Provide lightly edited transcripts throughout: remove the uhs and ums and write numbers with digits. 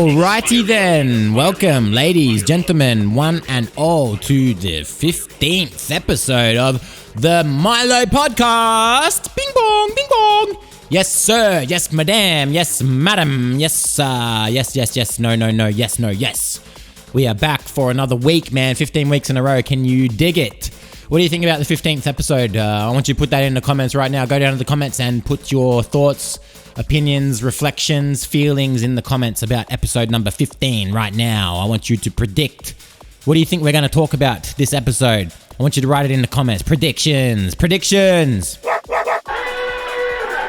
Alrighty then, welcome ladies, gentlemen, one and all to the 15th episode of the Milo Podcast. Bing bong, bing bong. Yes sir, yes madam, yes madam, yes no, yes. We are back for another week, man, 15 weeks in a row, can you dig it? What do you think about the 15th episode? I want you to put that in the comments right now. Go down to the comments and put your thoughts, opinions, reflections, feelings in the comments about episode number 15 right now. I want you to predict. What do you think we're going to talk about this episode? I want you to write it in the comments. Predictions.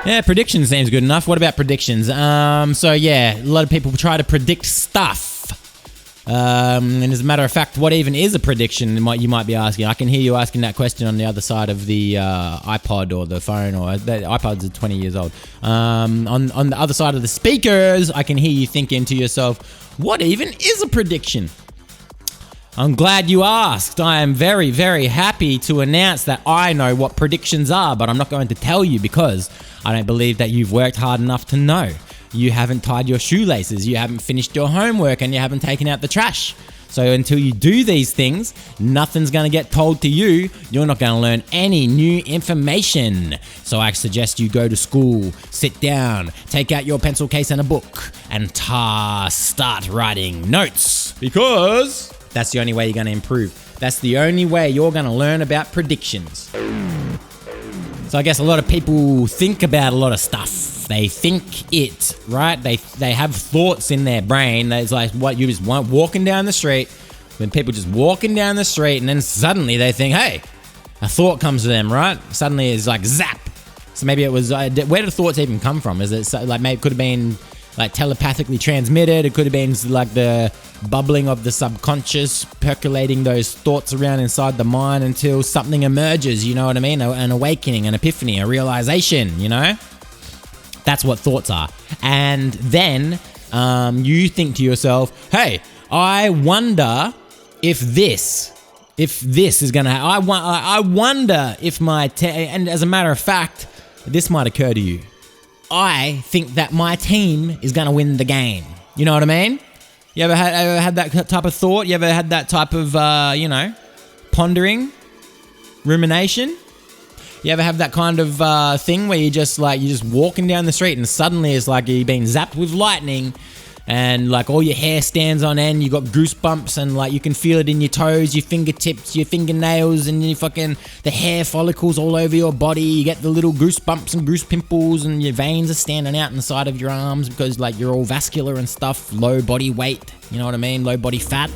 Yeah, predictions seems good enough. What about predictions? So yeah, a lot of people try to predict stuff. And as a matter of fact, what even is a prediction? You might be asking. I can hear you asking that question on the other side of the iPod or the phone, or the iPods are 20 years old. On the other side of the speakers, I can hear you thinking to yourself, what even is a prediction? I'm glad you asked. I am very, very happy to announce that I know what predictions are, but I'm not going to tell you because I don't believe that you've worked hard enough to know. You haven't tied your shoelaces, you haven't finished your homework, and you haven't taken out the trash. So until you do these things, nothing's going to get told to you. You're not going to learn any new information. So I suggest you go to school, sit down, take out your pencil case and a book, and start writing notes. Because that's the only way you're going to improve. That's the only way you're going to learn about predictions. So I guess a lot of people think about a lot of stuff. They think it, right? They have thoughts in their brain. It's like what you just want walking down the street. When people just walking down the street and then suddenly they think, hey, a thought comes to them, right? Suddenly it's like zap. So maybe it was, where do thoughts even come from? Is it like maybe it could have been like telepathically transmitted? It could have been like the bubbling of the subconscious, percolating those thoughts around inside the mind until something emerges, you know what I mean? An awakening, an epiphany, a realization, you know? That's what thoughts are. And then you think to yourself, hey, I wonder if this is going to happen. I wonder if and as a matter of fact, this might occur to you. I think that my team is going to win the game. You know what I mean? You ever had that type of thought? You ever had that type of, pondering, rumination? You ever have that kind of thing where you're just walking down the street and suddenly it's like you're being zapped with lightning and like all your hair stands on end, you got goosebumps and like you can feel it in your toes, your fingertips, your fingernails, and the hair follicles all over your body. You get the little goosebumps and goose pimples and your veins are standing out inside of your arms because like you're all vascular and stuff, low body weight, you know what I mean? Low body fat.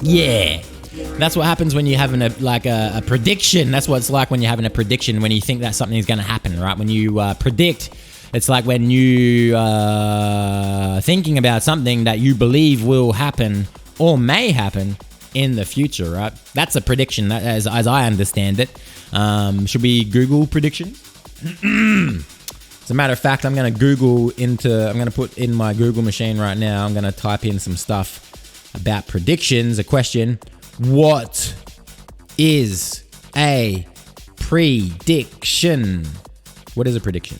Yeah. That's what happens when you're having a prediction. That's what it's like when you're having a prediction, when you think that something's going to happen, right? When you predict, it's like when you thinking about something that you believe will happen or may happen in the future, right? That's a prediction, that, as I understand it. Should we Google predictions? As a matter of fact, I'm going to put in my Google machine right now, I'm going to type in some stuff about predictions, a question. What is a prediction? What is a prediction?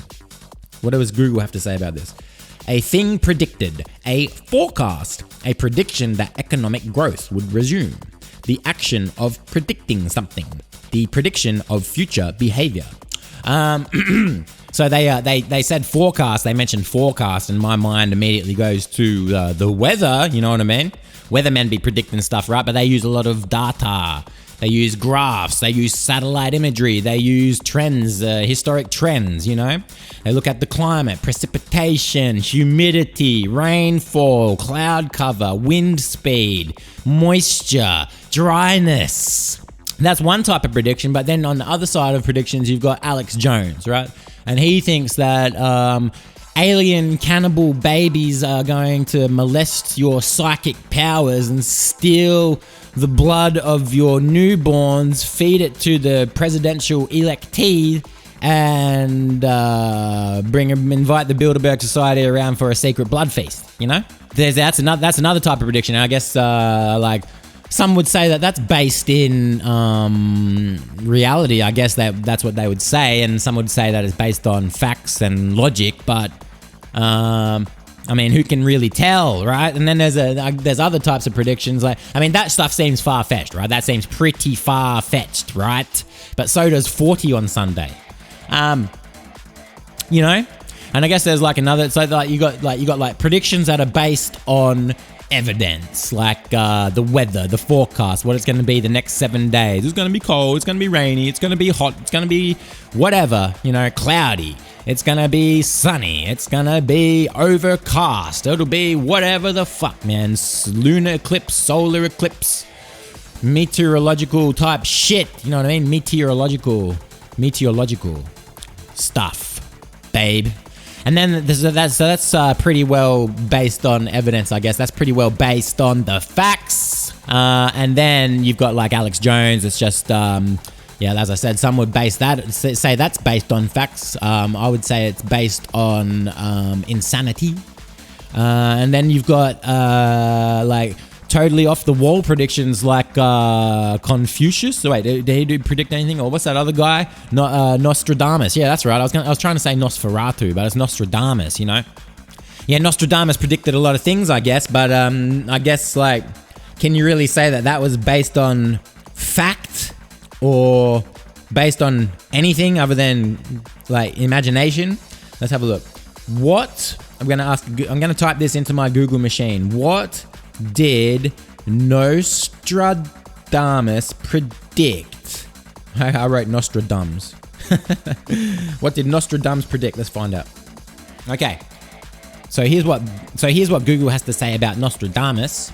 What does Google have to say about this? A thing predicted, a forecast, a prediction that economic growth would resume, the action of predicting something, the prediction of future behavior. So they said forecast, they mentioned forecast, and my mind immediately goes to the weather, you know what I mean? Weathermen be predicting stuff, right? But they use a lot of data. They use graphs. They use satellite imagery. They use trends, historic trends, you know? They look at the climate, precipitation, humidity, rainfall, cloud cover, wind speed, moisture, dryness. That's one type of prediction. But then on the other side of predictions, you've got Alex Jones, right? And he thinks that alien cannibal babies are going to molest your psychic powers and steal the blood of your newborns, feed it to the presidential electee, and invite the Bilderberg Society around for a secret blood feast. You know, that's another type of prediction. I guess some would say that that's based in reality. I guess that's what they would say, and some would say that it's based on facts and logic. But I I mean, who can really tell, right? And then there's other types of predictions. Like, I mean, that stuff seems far-fetched, right? That seems pretty far-fetched, right? But so does 40 on Sunday. You know? And I guess there's like another, so like you got predictions that are based on evidence, like the weather, the forecast, what it's going to be the next 7 days. It's going to be cold, it's going to be rainy, it's going to be hot, it's going to be whatever, you know, cloudy. It's going to be sunny, it's going to be overcast, it'll be whatever the fuck, man. Lunar eclipse, solar eclipse, meteorological type shit, you know what I mean? Meteorological stuff, babe. And then that's pretty well based on evidence, I guess. That's pretty well based on the facts. And then you've got like Alex Jones. It's just, as I said, some would say that's based on facts. I would say it's based on insanity. And then you've got like totally off the wall predictions like Confucius. So wait, did he predict anything? Or what's that other guy? Nostradamus. Yeah, that's right. I was trying to say Nosferatu, but it's Nostradamus, you know? Yeah, Nostradamus predicted a lot of things, I guess, but I guess, like, can you really say that was based on fact or based on anything other than, like, imagination? Let's have a look. I'm going to type this into my Google machine. What did Nostradamus predict? I wrote Nostradamus. What did Nostradamus predict? Let's find out. Okay. So here's what Google has to say about Nostradamus.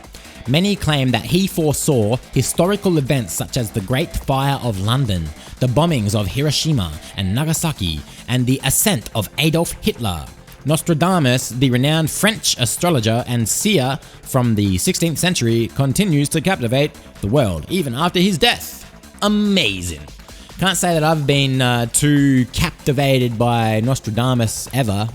Many claim that he foresaw historical events such as the Great Fire of London, the bombings of Hiroshima and Nagasaki, and the ascent of Adolf Hitler. Nostradamus, the renowned French astrologer and seer from the 16th century, continues to captivate the world even after his death. Amazing. Can't say that I've been too captivated by Nostradamus ever.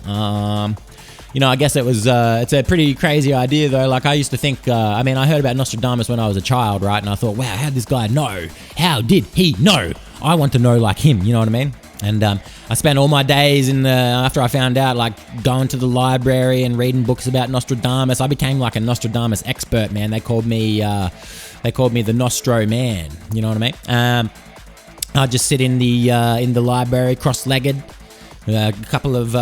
You know, I guess it's a pretty crazy idea though. Like I used to think, I heard about Nostradamus when I was a child, right? And I thought, wow, how did this guy know? How did he know? I want to know like him, you know what I mean? And I spent all my days after I found out, like going to the library and reading books about Nostradamus. I became like a Nostradamus expert, man. They called me the Nostro Man. You know what I mean? I'd just sit in the library, cross-legged, a couple of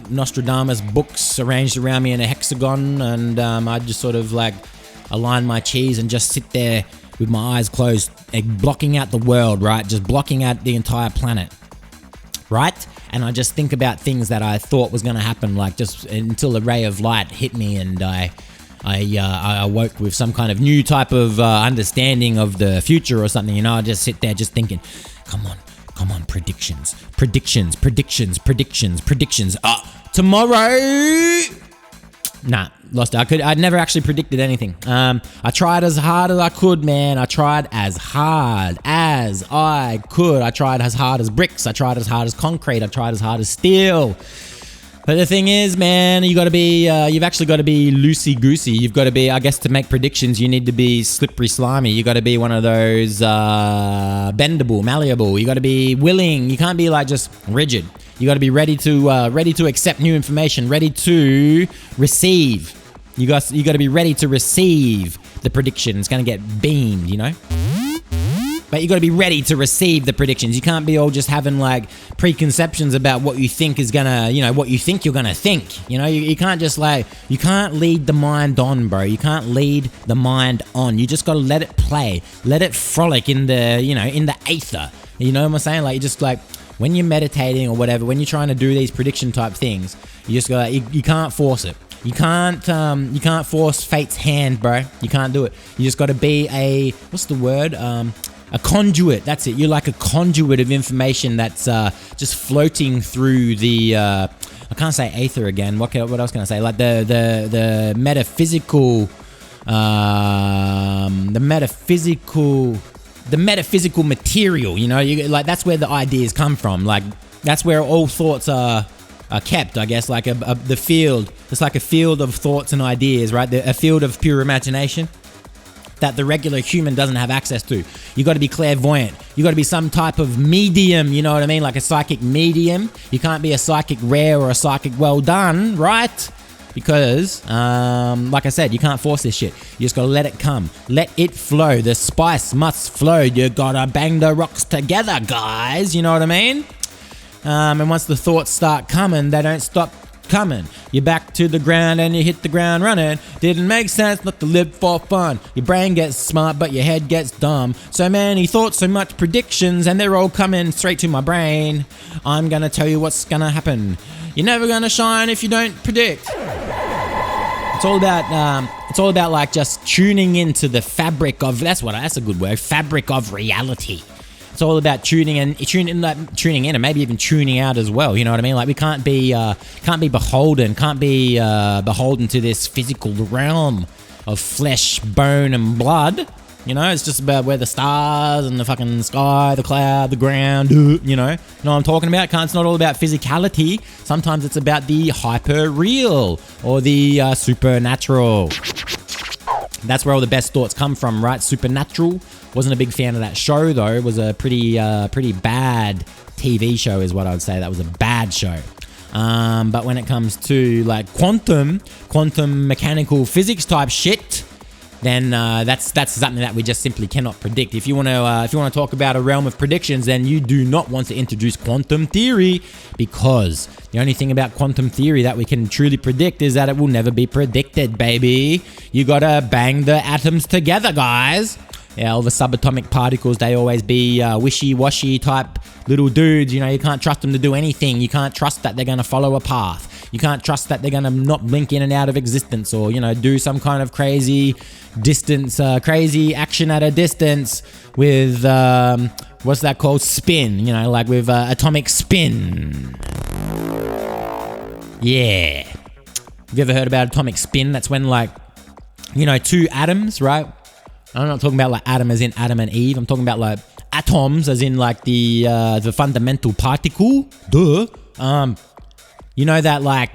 Nostradamus books arranged around me in a hexagon, and I'd just sort of like align my cheese and just sit there with my eyes closed, blocking out the world, right? Just blocking out the entire planet. Right? And I just think about things that I thought was going to happen, like just until a ray of light hit me and I awoke with some kind of new type of understanding of the future or something. You know, I just sit there just thinking, come on, predictions. Tomorrow. Nah, lost it. I'd never actually predicted anything. I tried as hard as I could, man. I tried as hard as I could. I tried as hard as bricks. I tried as hard as concrete. I tried as hard as steel. But the thing is, man, you've actually got to be loosey-goosey. You've got to be, I guess, to make predictions, you need to be slippery, slimy. You got to be one of those bendable, malleable. You got to be willing. You can't be like just rigid. You got to be ready to accept new information, ready to receive. You got to be ready to receive the prediction. It's going to get beamed, you know? But you got to be ready to receive the predictions. You can't be all just having like preconceptions about what you think is gonna, you know, what you think you're gonna think. You know, you can't just you can't lead the mind on, bro. You can't lead the mind on. You just got to let it play, let it frolic in the, you know, in the ether. You know what I'm saying? Like you just like when you're meditating or whatever, when you're trying to do these prediction type things, you just got you can't force it. You can't force fate's hand, bro. You can't do it. You just got to be a a conduit. That's it. You're like a conduit of information that's just floating through the. I can't say aether again. What else can I say? Like the metaphysical, the metaphysical material. You know, like that's where the ideas come from. Like that's where all thoughts are kept. I guess like the field. It's like a field of thoughts and ideas, right? A field of pure imagination that the regular human doesn't have access to. You got to be clairvoyant. You got to be some type of medium, you know what I mean? Like a psychic medium. You can't be a psychic rare or a psychic well done, right? Because, like I said, you can't force this shit. You just gotta let it come. Let it flow. The spice must flow. You gotta bang the rocks together, guys. You know what I mean? And once the thoughts start coming, they don't stop coming. You're back to the ground and you hit the ground running. Didn't make sense not to live for fun. Your brain gets smart, but your head gets dumb. So many thoughts, so much predictions, and they're all coming straight to my brain. I'm gonna tell you what's gonna happen. You're never gonna shine if you don't predict. It's all about like just tuning into the fabric of, that's a good word, fabric of reality. It's all about tuning in and maybe even tuning out as well. You know what I mean? Like we can't be beholden to this physical realm of flesh, bone, and blood. You know, it's just about where the stars and the fucking sky, the cloud, the ground, you know what I'm talking about? It's not all about physicality. Sometimes it's about the hyper real or the supernatural. That's where all the best thoughts come from, right? Supernatural. Wasn't a big fan of that show though. It was a pretty bad TV show is what I would say. That was a bad show. But when it comes to like quantum mechanical physics type shit, then that's something that we just simply cannot predict. If you want to talk about a realm of predictions, then you do not want to introduce quantum theory, because the only thing about quantum theory that we can truly predict is that it will never be predicted, baby. You gotta bang the atoms together, guys. Yeah, all the subatomic particles, they always be wishy-washy type little dudes. You know, you can't trust them to do anything. You can't trust that they're going to follow a path. You can't trust that they're going to not blink in and out of existence, or, you know, do some kind of crazy crazy action at a distance with, what's that called? Spin, you know, like with atomic spin. Yeah. Have you ever heard about atomic spin? That's when, like, you know, two atoms, right? I'm not talking about like atom as in Adam and Eve. I'm talking about like atoms as in like the fundamental particle. Duh. You know that like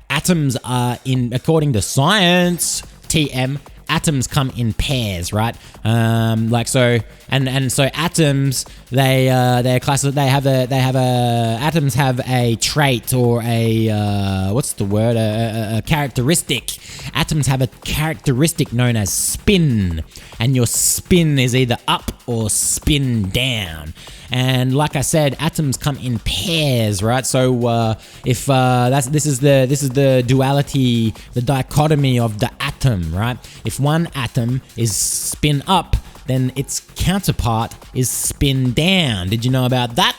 atoms are according to science, TM, atoms come in pairs, right? Like so, and so atoms they're classified. Atoms have a trait or a what's the word? A characteristic. Atoms have a characteristic known as spin, and your spin is either up or spin down. And like I said, atoms come in pairs, right? So if this is the duality, the dichotomy of the atom, right? If one atom is spin up, then its counterpart is spin down. Did you know about that?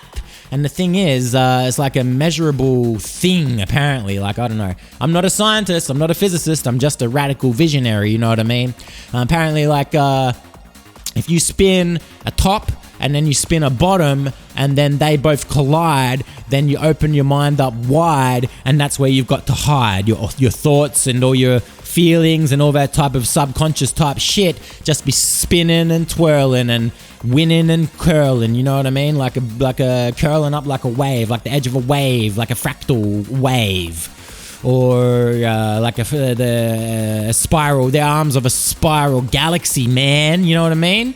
And the thing is, it's like a measurable thing, apparently. Like, I don't know. I'm not a scientist. I'm not a physicist. I'm just a radical visionary, you know what I mean? Apparently, like, if you spin a top and then you spin a bottom and then they both collide, then you open your mind up wide, and that's where you've got to hide your thoughts and all your feelings and all that type of subconscious type shit. Just be spinning and twirling and winning and curling, you know what I mean? Like a curling up like a wave, like the edge of a wave, like a fractal wave, or like a spiral, the arms of a spiral galaxy, man. You know what I mean?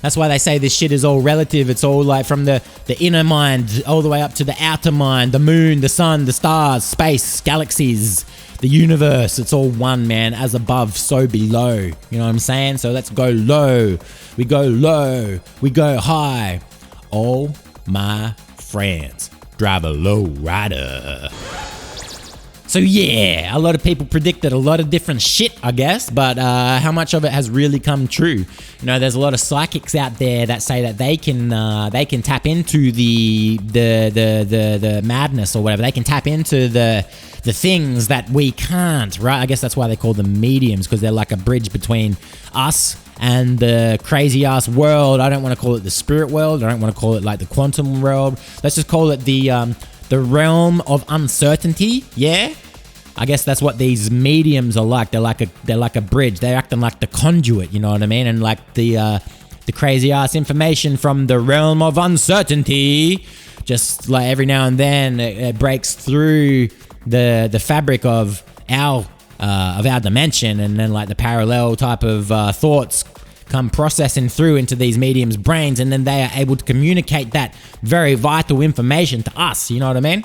That's why they say this shit is all relative. It's all like from the inner mind all the way up to the outer mind, the moon, the sun, the stars, space, galaxies, the universe. It's all one, man. As above, so below. You know what I'm saying? So let's go low. We go low. We go high. All my friends drive a low rider. So yeah, a lot of people predicted a lot of different shit, I guess, but how much of it has really come true? You know, there's a lot of psychics out there that say that they can tap into the madness or whatever. They can tap into the things that we can't, right? I guess that's why they call them mediums, because they're like a bridge between us and the crazy ass world. I don't want to call it the spirit world. I don't want to call it like the quantum world. Let's just call it the realm of uncertainty. Yeah, I guess that's what these mediums are like. They're like a bridge. They're acting like the conduit. You know what I mean? And like the crazy ass information from the realm of uncertainty, just like every now and then it breaks through the fabric of our dimension, and then like the parallel type of thoughts come processing through into these mediums' brains, and then they are able to communicate that very vital information to us. You know what I mean?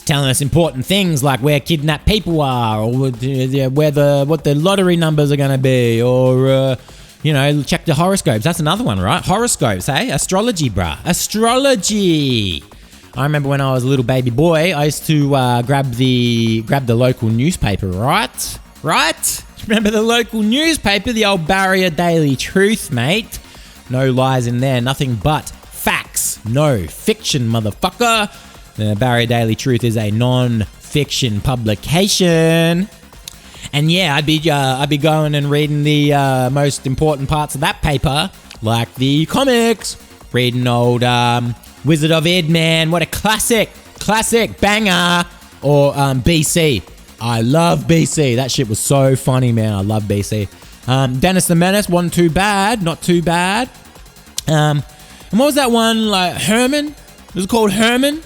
telling us important things like where kidnapped people are, or what the lottery numbers are going to be, or check the horoscopes. That's another one, right? Horoscopes, hey? Astrology, bruh. Astrology. I remember when I was a little baby boy, I used to grab the local newspaper, right? Right? Remember the local newspaper, the old Barrier Daily Truth, mate? No lies in there, nothing but facts. No fiction, motherfucker. The Barrier Daily Truth is a non-fiction publication. And yeah, I'd be going and reading the most important parts of that paper, like the comics, reading old Wizard of Id, man. What a classic banger. Or BC. I love BC. That shit was so funny, man. I love BC. Dennis the Menace wasn't too bad. Not too bad. And what was that one? Like Herman? Was it called Herman?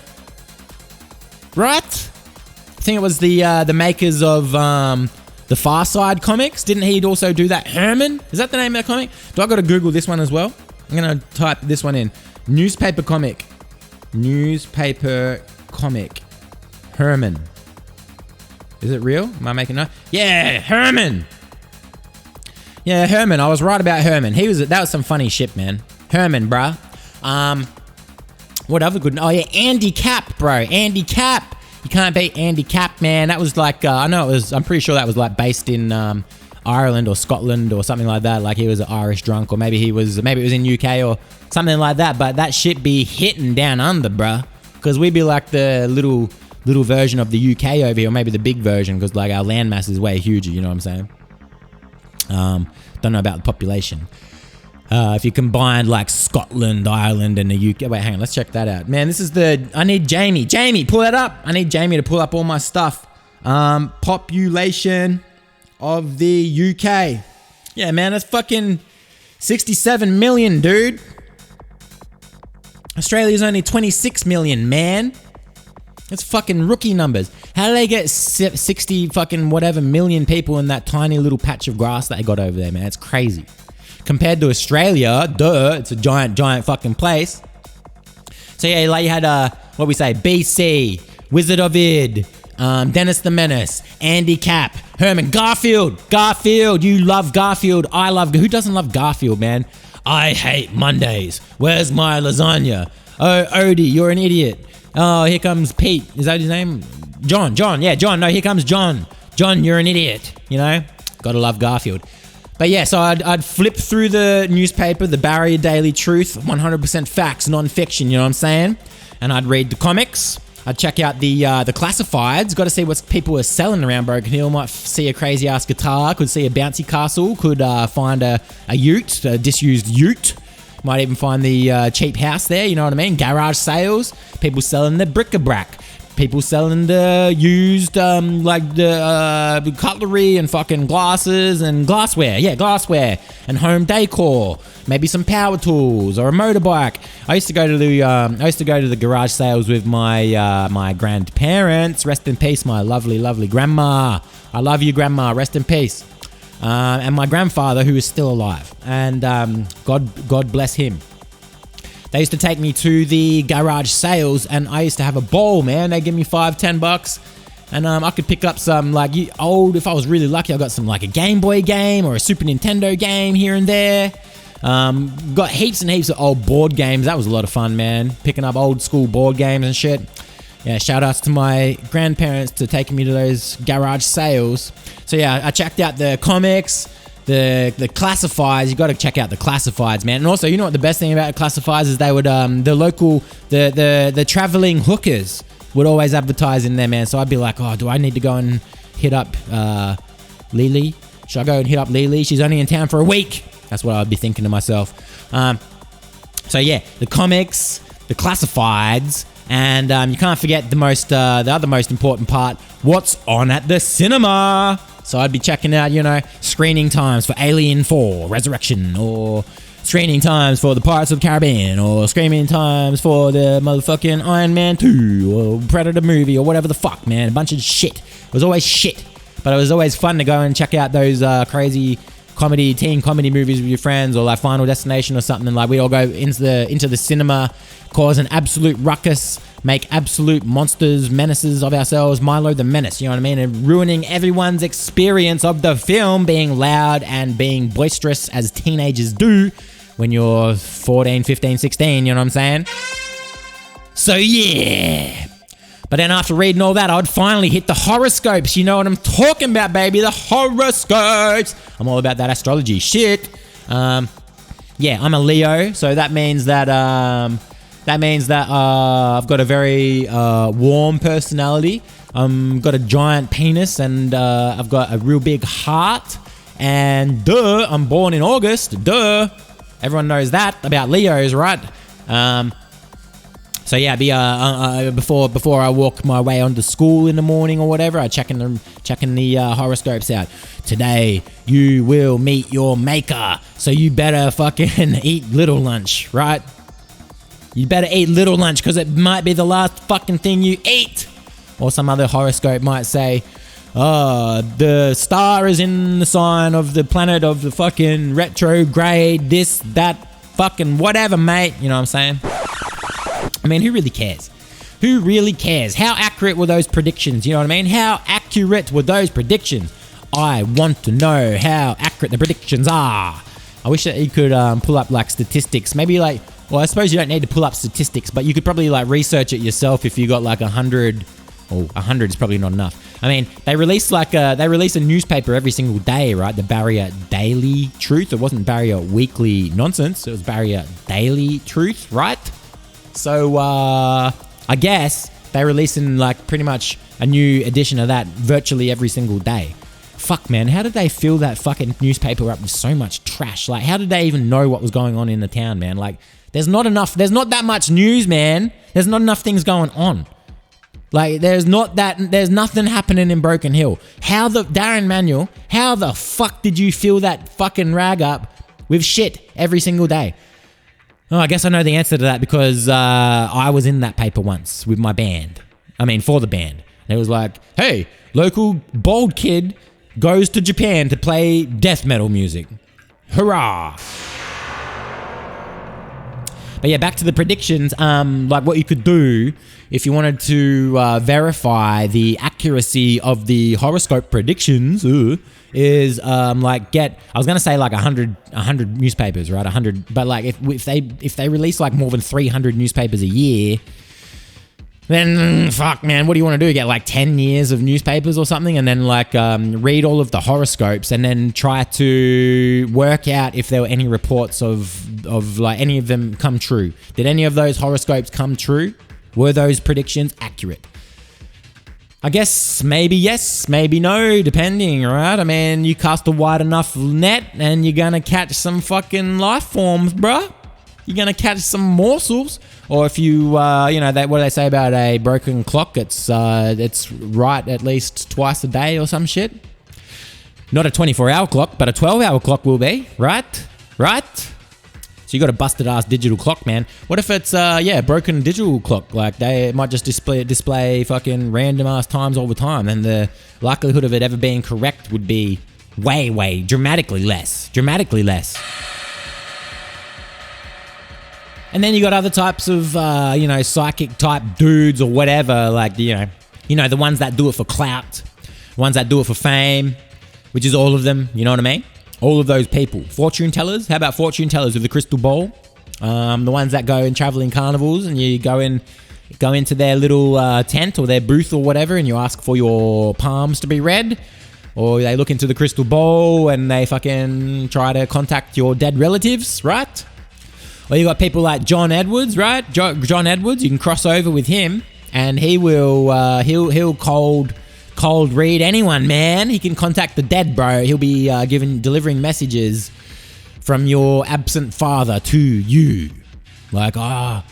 Right? I think it was the makers of the Far Side comics. Didn't he also do that? Herman? Is that the name of the comic? Do I got to Google this one as well? I'm going to type this one in. Newspaper comic. Herman. Is it real? Am I making no? Yeah, Herman. Yeah, Herman. I was right about Herman. That was some funny shit, man. Herman, bruh. What other good? Oh yeah, Andy Capp, bro. Andy Capp. You can't beat Andy Capp, man. That was like I'm pretty sure that was like based in Ireland or Scotland or something like that. Like he was an Irish drunk, or maybe it was in UK or something like that. But that shit be hitting down under, bruh. Because we'd be like the little version of the UK over here, or maybe the big version, because like our landmass is way huger. You know what I'm saying? Don't know about the population. If you combine like Scotland, Ireland, and the UK. Wait, hang on. Let's check that out. Man, this is I need Jamie. Jamie, pull that up. I need Jamie to pull up all my stuff. Population of the UK. Yeah, man, that's fucking 67 million, dude. Australia's only 26 million, man. That's fucking rookie numbers. How do they get 60 fucking whatever million people in that tiny little patch of grass that they got over there, man? It's crazy. Compared to Australia, it's a giant fucking place. So yeah, like you had BC, Wizard of Id, Dennis the Menace, Andy Capp, Herman, Garfield, you love Garfield, I love, who doesn't love Garfield, man? I hate Mondays, where's my lasagna? Oh, Odie, you're an idiot. Oh, here comes Pete, is that his name? John, no, here comes John, you're an idiot, gotta love Garfield. But yeah, so I'd flip through the newspaper, the Barrier Daily Truth, 100% facts, non-fiction, you know what I'm saying? And I'd read the comics. I'd check out the classifieds. Got to see what people are selling around Broken Hill. Might see a crazy-ass guitar. Could see a bouncy castle. Could find a ute, a disused ute. Might even find the cheap house there, you know what I mean? Garage sales. People selling the bric-a-brac. People selling the used, the cutlery and fucking glasses and glassware. Yeah, glassware and home decor. Maybe some power tools or a motorbike. I used to go to the garage sales with my grandparents. Rest in peace, my lovely grandma. I love you, grandma. Rest in peace. And my grandfather, who is still alive. And God bless him. They used to take me to the garage sales, and I used to have a bowl, man. They give me $5-10, and I could pick up some if I was really lucky, I got some like a Game Boy game or a Super Nintendo game here and there. Got heaps and heaps of old board games. That was a lot of fun, man. Picking up old school board games and shit. Yeah, shout outs to my grandparents for taking me to those garage sales. So yeah, I checked out the comics. The classifieds, you got to check out the classifieds, man. And also, you know what the best thing about classifieds is they would the traveling hookers would always advertise in there, man. So I'd be like, oh, do I need to go and hit up Lily? Should I go and hit up Lily? She's only in town for a week. That's what I'd be thinking to myself. So yeah, the comics, the classifieds, and you can't forget the other most important part. What's on at the cinema? So I'd be checking out, screening times for Alien 4 Resurrection, or screening times for the Pirates of the Caribbean, or screening times for the motherfucking Iron Man 2, or Predator movie, or whatever the fuck, man. A bunch of shit. It was always shit. But it was always fun to go and check out those crazy teen comedy movies with your friends, or like Final Destination or something. Like we all go into the cinema, cause an absolute ruckus, make absolute monsters, menaces of ourselves, Milo the Menace, you know what I mean? And ruining everyone's experience of the film, being loud and being boisterous as teenagers do when you're 14, 15, 16, you know what I'm saying? So yeah. But then after reading all that, I would finally hit the horoscopes. You know what I'm talking about, baby. The horoscopes. I'm all about that astrology shit. Yeah, I'm a Leo, so that means that I've got a very warm personality. Got a giant penis, and I've got a real big heart. And I'm born in August. Everyone knows that about Leos, right? So yeah, before I walk my way onto school in the morning or whatever, I checking the horoscopes out. Today you will meet your maker, so you better fucking eat little lunch, right? You better eat little lunch because it might be the last fucking thing you eat. Or some other horoscope might say, the star is in the sign of the planet of the fucking retrograde, this, that, fucking whatever, mate. You know what I'm saying? I mean, who really cares? Who really cares? How accurate were those predictions? You know what I mean? How accurate were those predictions? I want to know how accurate the predictions are. I wish that you could pull up like statistics. Maybe like, well, I suppose you don't need to pull up statistics, but you could probably like research it yourself if you got like 100. Or 100 is probably not enough. I mean, they release a newspaper every single day, right? The Barrier Daily Truth. It wasn't Barrier Weekly Nonsense. It was Barrier Daily Truth, right? So, I guess they're releasing like pretty much a new edition of that virtually every single day. Fuck, man. How did they fill that fucking newspaper up with so much trash? Like, how did they even know what was going on in the town, man? Like, there's not that much news, man. There's not enough things going on. Like, there's nothing happening in Broken Hill. Darren Manuel, how the fuck did you fill that fucking rag up with shit every single day? Oh, I guess I know the answer to that because I was in that paper once with my band. I mean, for the band. And it was like, hey, local bald kid goes to Japan to play death metal music. Hurrah! But yeah, back to the predictions. Like what you could do if you wanted to verify the accuracy of the horoscope predictions is like get. I was gonna say like 100 newspapers, right? 100, but like if they release like more than 300 newspapers a year, then fuck, man, what do you want to do? Get like 10 years of newspapers or something, and then like read all of the horoscopes, and then try to work out if there were any reports of like any of them come true. Did any of those horoscopes come true? Were those predictions accurate? I guess maybe yes, maybe no, depending, right? I mean, you cast a wide enough net and you're gonna catch some fucking life forms, bruh. You're gonna catch some morsels. Or if you, what do they say about a broken clock? It's right at least twice a day or some shit. Not a 24-hour clock, but a 12-hour clock will be, right? Right? So you got a busted ass digital clock, man. What if it's a broken digital clock? Like it might just display fucking random ass times all the time, and the likelihood of it ever being correct would be way dramatically less. And then you got other types of psychic type dudes or whatever, like the ones that do it for clout, ones that do it for fame, which is all of them. You know what I mean? All of those people. Fortune tellers. How about fortune tellers with the crystal ball? The ones that go in traveling carnivals and you go into their little tent or their booth or whatever, and you ask for your palms to be read, or they look into the crystal ball and they fucking try to contact your dead relatives, right? Or you got people like John Edwards, right? John Edwards, you can cross over with him, and he will he'll cold read anyone, man. He can contact the dead, bro. He'll be delivering messages from your absent father to you. Like, I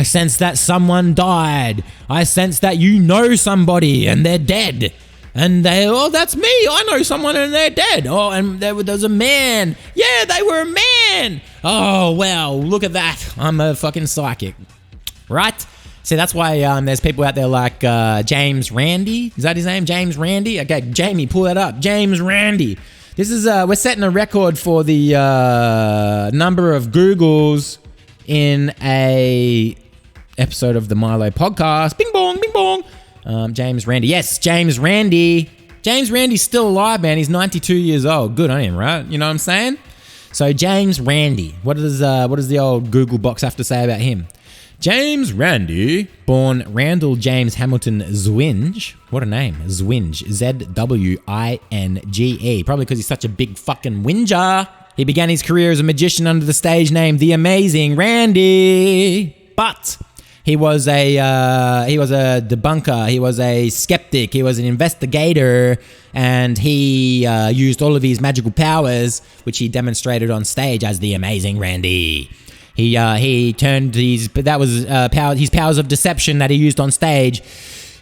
sense that someone died. I sense that you know somebody and they're dead. And that's me. I know someone and they're dead. Oh, and there's a man. Yeah, they were a man. Oh, well, look at that. I'm a fucking psychic. Right? See, that's why there's people out there like James Randi. Is that his name? James Randi? Okay, Jamie, pull that up. James Randi. This is we're setting a record for the number of Googles in a episode of the Milo Podcast. Bing bong, bing bong. James Randi. Yes, James Randi. James Randi's still alive, man. He's 92 years old. Good on him, right? You know what I'm saying? So James Randi. What does the old Google box have to say about him? James Randi, born Randall James Hamilton Zwinge. What a name. Zwinge. Zwinge. Probably because he's such a big fucking whinger. He began his career as a magician under the stage name The Amazing Randi. But he was a debunker. He was a skeptic. He was an investigator. And he used all of his magical powers, which he demonstrated on stage as The Amazing Randi. He turned his powers of deception that he used on stage.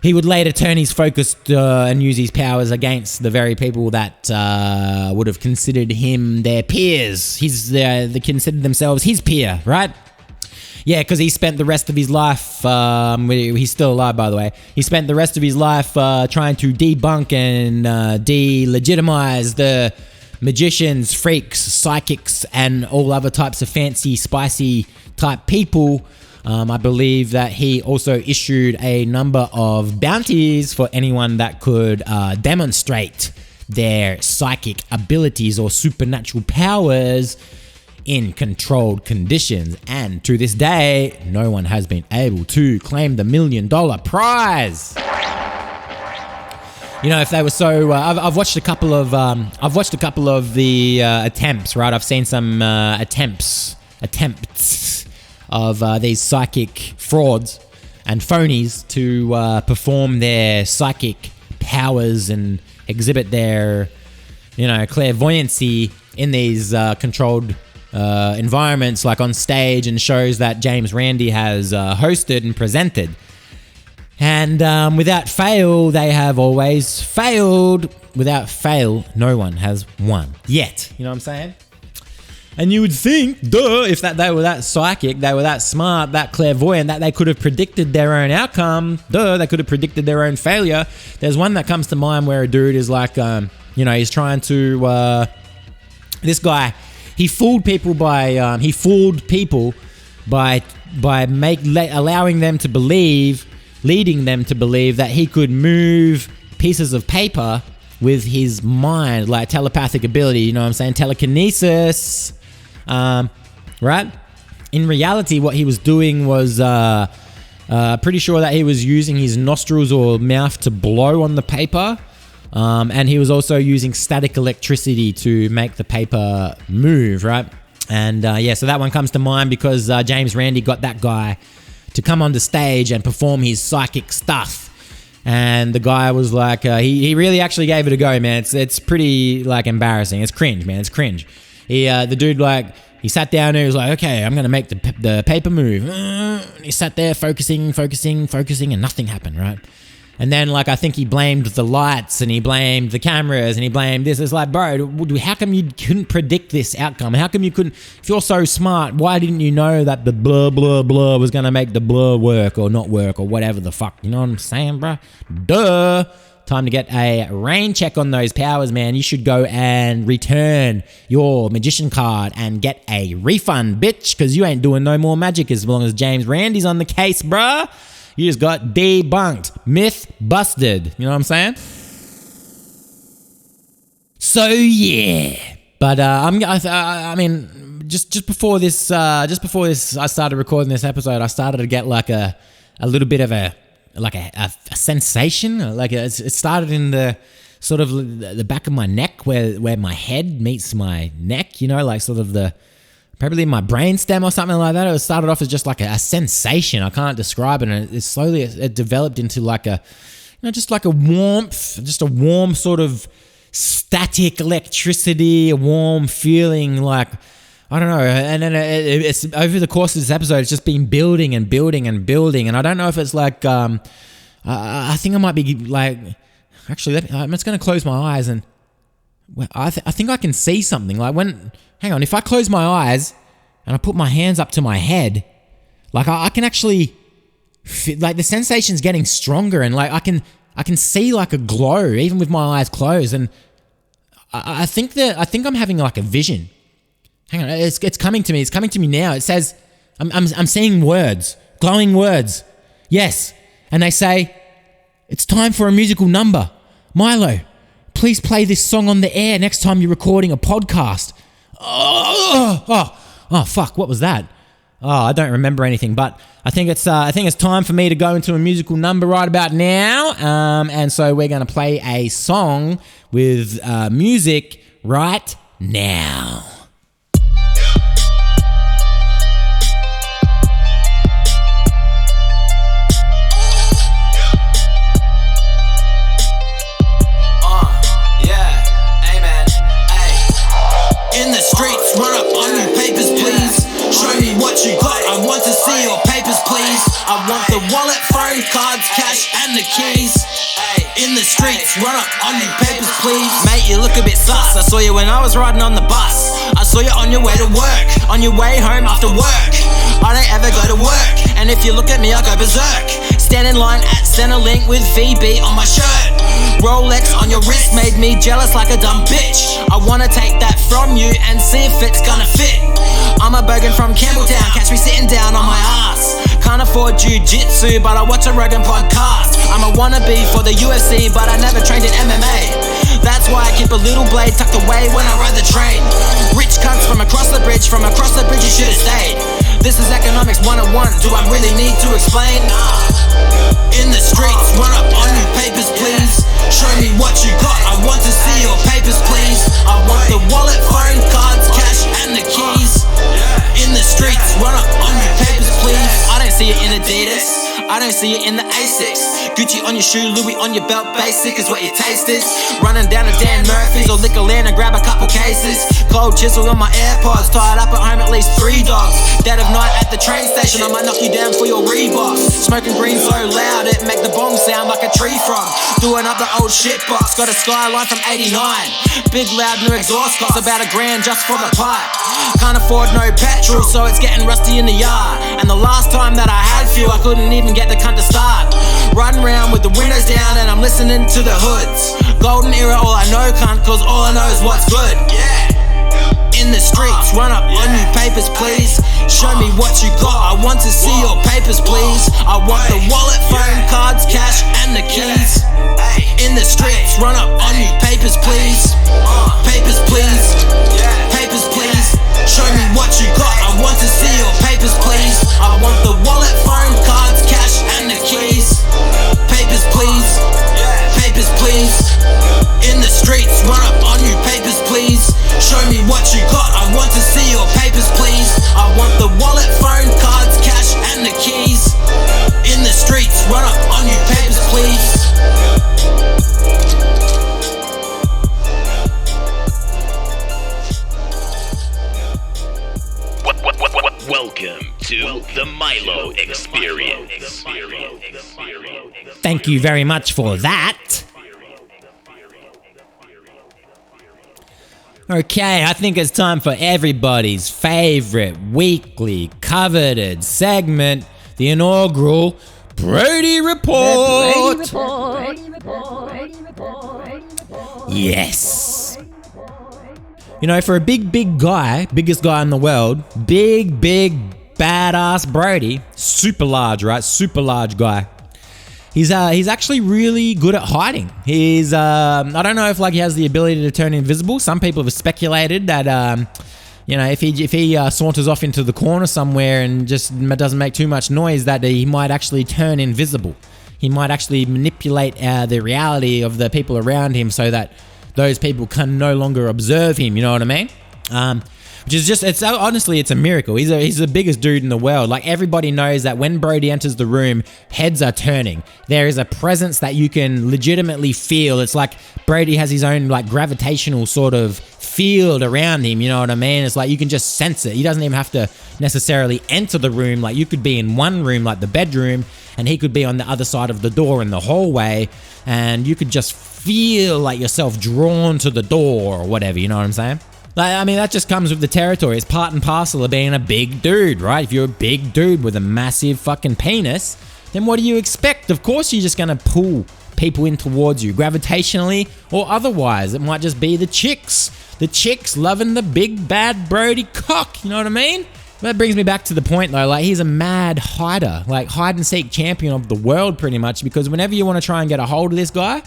He would later turn his focus and use his powers against the very people that would have considered him their peers. They considered themselves his peer, right? Yeah, because he spent the rest of his life, he's still alive, by the way. He spent the rest of his life trying to debunk and delegitimize the magicians, freaks, psychics, and all other types of fancy, spicy type people. I believe that he also issued a number of bounties for anyone that could demonstrate their psychic abilities or supernatural powers in controlled conditions. And to this day, no one has been able to claim the $1 million prize. You know, if they were so, I've watched a couple of the attempts, right? I've seen some attempts of these psychic frauds and phonies to perform their psychic powers and exhibit their, clairvoyancy in these controlled environments, like on stage and shows that James Randi has hosted and presented. And without fail, they have always failed. Without fail, no one has won yet. You know what I'm saying? And you would think, if they were that psychic, they were that smart, that clairvoyant, that they could have predicted their own outcome. They could have predicted their own failure. There's one that comes to mind where a dude is like, he's trying to. This guy, he fooled people by allowing them to believe. Leading them to believe that he could move pieces of paper with his mind, like telepathic ability, you know what I'm saying? Telekinesis, right? In reality, what he was doing was pretty sure that he was using his nostrils or mouth to blow on the paper, and he was also using static electricity to make the paper move, right? And so that one comes to mind because James Randi got that guy to come onto stage and perform his psychic stuff. And the guy was like, he really actually gave it a go, man. It's pretty, like, embarrassing. It's cringe, man. It's cringe. The dude, like, he sat down and he was like, okay, I'm going to make the paper move. He sat there focusing, and nothing happened, right? And then, like, I think he blamed the lights and he blamed the cameras and he blamed this. It's like, bro, how come you couldn't predict this outcome? How come you couldn't, if you're so smart, why didn't you know that the blah, blah, blah was going to make the blah work or not work or whatever the fuck? You know what I'm saying, bro? Duh. Time to get a rain check on those powers, man. You should go and return your magician card and get a refund, bitch, because you ain't doing no more magic as long as James Randi's on the case, bruh. You just got debunked. Myth busted. You know what I'm saying? So yeah. But I mean, just before this, I started recording this episode. I started to get like a little bit of a sensation. Like it started in the sort of the back of my neck where my head meets my neck. You know, like sort of probably my brainstem or something like that. It started off as just like a sensation. I can't describe it. And it developed into like just like a warmth, just a warm sort of static electricity, a warm feeling, like, I don't know. And then it's over the course of this episode, it's just been building and building and building. And I don't know if it's like, I think I might be like, actually, I'm just going to close my eyes and I think I can see something. Like hang on, if I close my eyes and I put my hands up to my head, like I can actually feel, like the sensation's getting stronger, and like I can see like a glow even with my eyes closed, and I think I'm having like a vision. Hang on, it's coming to me. It's coming to me now. It says, I'm seeing words, glowing words. Yes, and they say, it's time for a musical number. Milo, please play this song on the air next time you're recording a podcast. Oh, fuck! What was that? Oh, I don't remember anything, but I think it's time for me to go into a musical number right about now. And so we're going to play a song with music right now. In the streets, run up on your papers, please. Show me what you got, I want to see your papers, please. I want the wallet, phone, cards, cash, and the keys. In the streets, run up on your papers, please. Mate, you look a bit sus. I saw you when I was riding on the bus. I saw you on your way to work, on your way home after work. I don't ever go to work, and if you look at me, I go berserk. Stand in line at Centrelink with VB on my shirt. Rolex on your wrist made me jealous like a dumb bitch. I wanna take that from you and see if it's gonna fit. I'm a bogan from Campbelltown, catch me sitting down on my ass. Can't afford jiu-jitsu, but I watch a Rogan podcast. I'm a wannabe for the UFC, but I never trained in MMA. That's why I keep a little blade tucked away when I ride the train. Rich cunts from across the bridge you should've stayed. This is economics 101, do I really need to explain? In the streets, run up on your papers, please. Show me what you got, I want to see your papers, please. I want the wallet, phone, cards, cash, and the keys. In the streets, run up on your papers, please. I don't see it in Adidas, I don't see it in the Asics. Gucci on your shoe, Louis on your belt, basic is what your taste is. Running down to Dan Murphy's or Liquor Land and grab a couple cases. Cold chisel on my AirPods, tied up at home at least 3 dogs. Dead of night at the train station, I might knock you down for your Reeboks. Smoking green so loud, it make the bong sound like a tree frog. Doing up the old shit box, got a Skyline from 89. Big loud new exhaust, costs about $1,000 just for the pipe. Can't afford no petrol, so it's getting rusty in the yard. And the last time that I had fuel, I couldn't even get the cunt to start. Riding around with the windows down and I'm listening to the hoods. Golden era, all I know, cunt, cause all I know is what's good. In the streets, run up on your papers, please. Show me what you got, I want to see your papers, please. I want the wallet, phone, cards, cash, and the keys. In the streets, run up on your papers, please. Papers, please. Papers, please. Show me what you got, I want to see your papers, please. I want the wallet, phone, cards, cash, and the keys. Papers, please. Papers, please. In the streets, run up on your papers, please. Show me what you got, I want to see your papers, please. I want the wallet, phone, cards, cash, and the keys. In the streets, run up on your papers, please. Welcome to the Milo Experience. Thank you very much for that. Okay, I think it's time for everybody's favorite weekly coveted segment, the inaugural Brodie Report. Yes. You know, for a big guy, biggest guy in the world, big, badass Brodie, super large, right? Super large guy. He's actually really good at hiding. I don't know if like he has the ability to turn invisible. Some people have speculated that, you know, if he saunters off into the corner somewhere and just doesn't make too much noise, that he might actually turn invisible. He might actually manipulate the reality of the people around him so that those people can no longer observe him. You know what I mean? Which is just, honestly, it's a miracle. He's the biggest dude in the world. Like, everybody knows that when Brodie enters the room, heads are turning. There is a presence that you can legitimately feel. It's like Brodie has his own like gravitational sort of field around him. You know what I mean? It's like you can just sense it. He doesn't even have to necessarily enter the room. Like, you could be in one room, like the bedroom, and he could be on the other side of the door in the hallway, and you could just feel like yourself drawn to the door or whatever. You know what I'm saying? Like, I mean, that just comes with the territory. It's part and parcel of being a big dude, right? If you're a big dude with a massive fucking penis, then what do you expect? Of course you're just gonna pull people in towards you, gravitationally or otherwise. It might just be the chicks loving the big bad Brodie cock, you know what I mean? That brings me back to the point though, like he's a mad hider, like hide and seek champion of the world pretty much, because whenever you want to try and get a hold of this guy,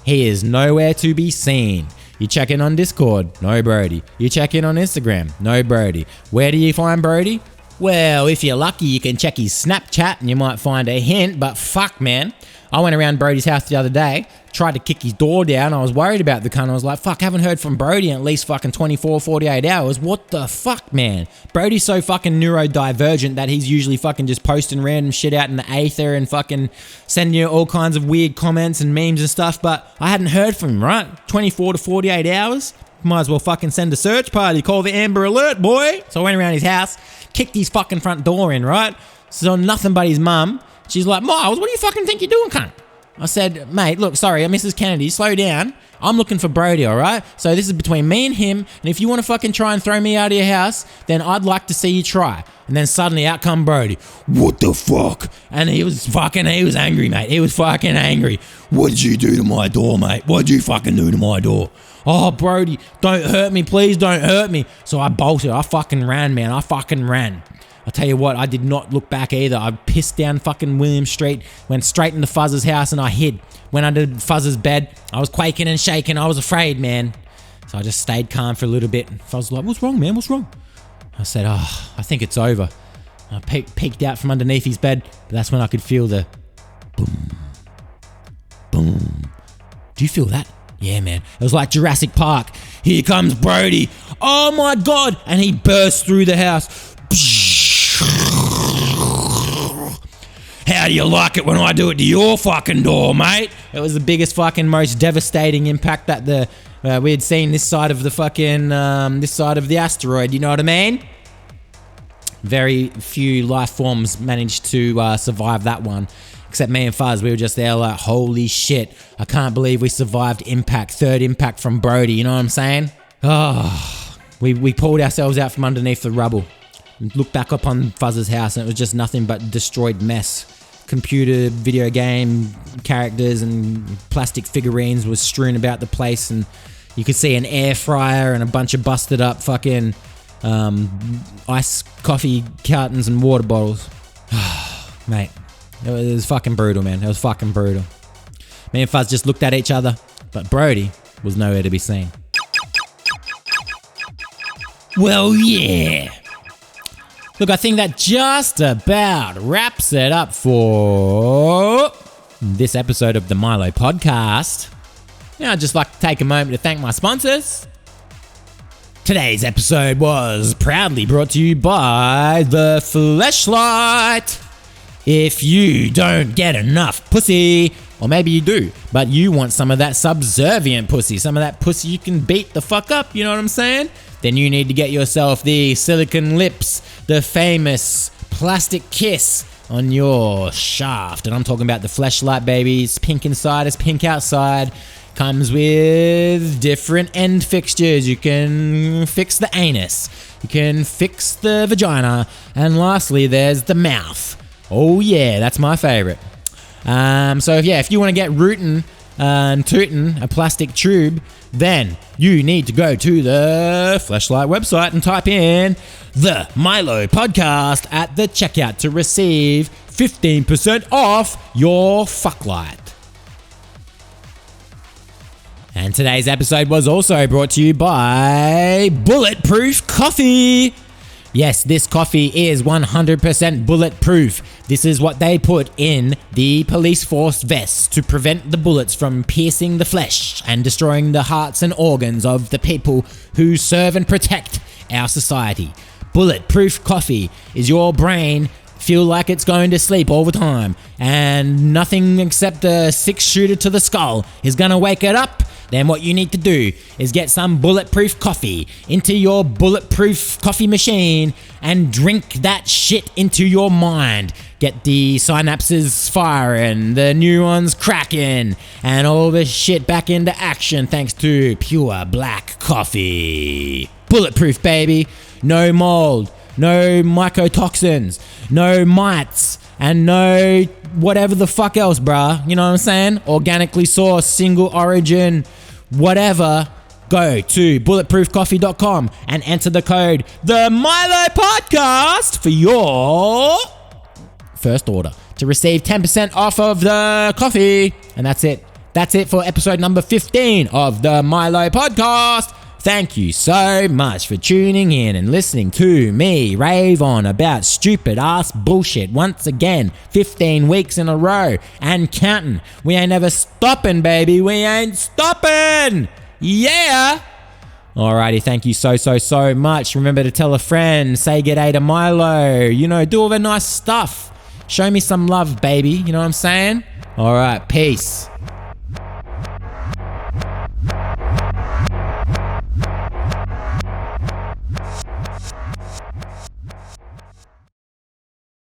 he is nowhere to be seen. You check in on Discord, no Brodie. You check in on Instagram, no Brodie. Where do you find Brodie? Well, if you're lucky, you can check his Snapchat and you might find a hint, but fuck, man. I went around Brodie's house the other day, tried to kick his door down. I was worried about the cunt. I was like, fuck, haven't heard from Brodie in at least fucking 24, 48 hours. What the fuck, man? Brodie's so fucking neurodivergent that he's usually fucking just posting random shit out in the aether and fucking sending you all kinds of weird comments and memes and stuff, but I hadn't heard from him, right? 24 to 48 hours? Might as well fucking send a search party, call the Amber Alert, boy. So I went around his house, kicked his fucking front door in, right? So nothing but his mum. She's like, Miles, what do you fucking think you're doing, cunt? I said, mate, look, sorry, Mrs. Kennedy, slow down. I'm looking for Brodie, all right? So this is between me and him, and if you want to fucking try and throw me out of your house, then I'd like to see you try. And then suddenly out come Brodie. What the fuck? And he was angry, mate. He was fucking angry. What did you do to my door, mate? What did you fucking do to my door? Oh, Brodie, don't hurt me, please don't hurt me. So I bolted. I fucking ran, man. I fucking ran. I'll tell you what, I did not look back either. I pissed down fucking William Street, went straight into Fuzz's house and I hid. Went under Fuzz's bed. I was quaking and shaking. I was afraid, man. So I just stayed calm for a little bit. Fuzz was like, what's wrong, man? What's wrong? I said, oh, I think it's over. I peeked out from underneath his bed, but that's when I could feel the boom, boom. Do you feel that? Yeah, man. It was like Jurassic Park. Here comes Brodie. Oh my God. And he burst through the house. How do you like it when I do it to your fucking door, mate? It was the biggest fucking most devastating impact that we had seen this side of the fucking this side of the asteroid. You know what I mean? Very few life forms managed to survive that one, except me and Fuzz. We were just there like, holy shit! I can't believe we survived impact, third impact from Brodie. You know what I'm saying? Oh, we pulled ourselves out from underneath the rubble. Looked back up on Fuzz's house and it was just nothing but destroyed mess. Computer, video game characters and plastic figurines was strewn about the place, and you could see an air fryer and a bunch of busted up fucking ice coffee cartons and water bottles. Mate, it was fucking brutal, man. It was fucking brutal. Me and Fuzz just looked at each other, but Brodie was nowhere to be seen. Well, yeah. Look, I think that just about wraps it up for this episode of the Milo Podcast. Now, I'd just like to take a moment to thank my sponsors. Today's episode was proudly brought to you by The Fleshlight. If you don't get enough pussy, or maybe you do, but you want some of that subservient pussy, some of that pussy you can beat the fuck up, you know what I'm saying? Then you need to get yourself the silicone lips, the famous plastic kiss on your shaft. And I'm talking about the Fleshlight, baby. It's pink inside, it's pink outside. Comes with different end fixtures. You can fix the anus. You can fix the vagina. And lastly, there's the mouth. Oh yeah, that's my favorite. So yeah, if you want to get rootin' and tootin' a plastic tube, then you need to go to the Fleshlight website and type in the Milo Podcast at the checkout to receive 15% off your fucklight. And today's episode was also brought to you by Bulletproof Coffee. Yes, this coffee is 100% bulletproof. This is what they put in the police force vests to prevent the bullets from piercing the flesh and destroying the hearts and organs of the people who serve and protect our society. Bulletproof coffee is your brain feel like it's going to sleep all the time, and nothing except a 6-shooter to the skull is going to wake it up. Then what you need to do is get some bulletproof coffee into your bulletproof coffee machine and drink that shit into your mind. Get the synapses firing, the neurons cracking, and all this shit back into action thanks to pure black coffee. Bulletproof, baby. No mold, no mycotoxins, no mites, and no whatever the fuck else, bruh. You know what I'm saying? Organically sourced, single origin, whatever. Go to bulletproofcoffee.com and enter the code The Milo Podcast for your first order to receive 10% off of the coffee. And that's it. That's it for episode number 15 of the Milo Podcast. Thank you so much for tuning in and listening to me rave on about stupid ass bullshit once again, 15 weeks in a row and counting. We ain't never stopping, baby. We ain't stopping. Yeah. Alrighty, thank you so much. Remember to tell a friend, say g'day to Milo, you know, do all the nice stuff. Show me some love, baby. You know what I'm saying? Alright, peace.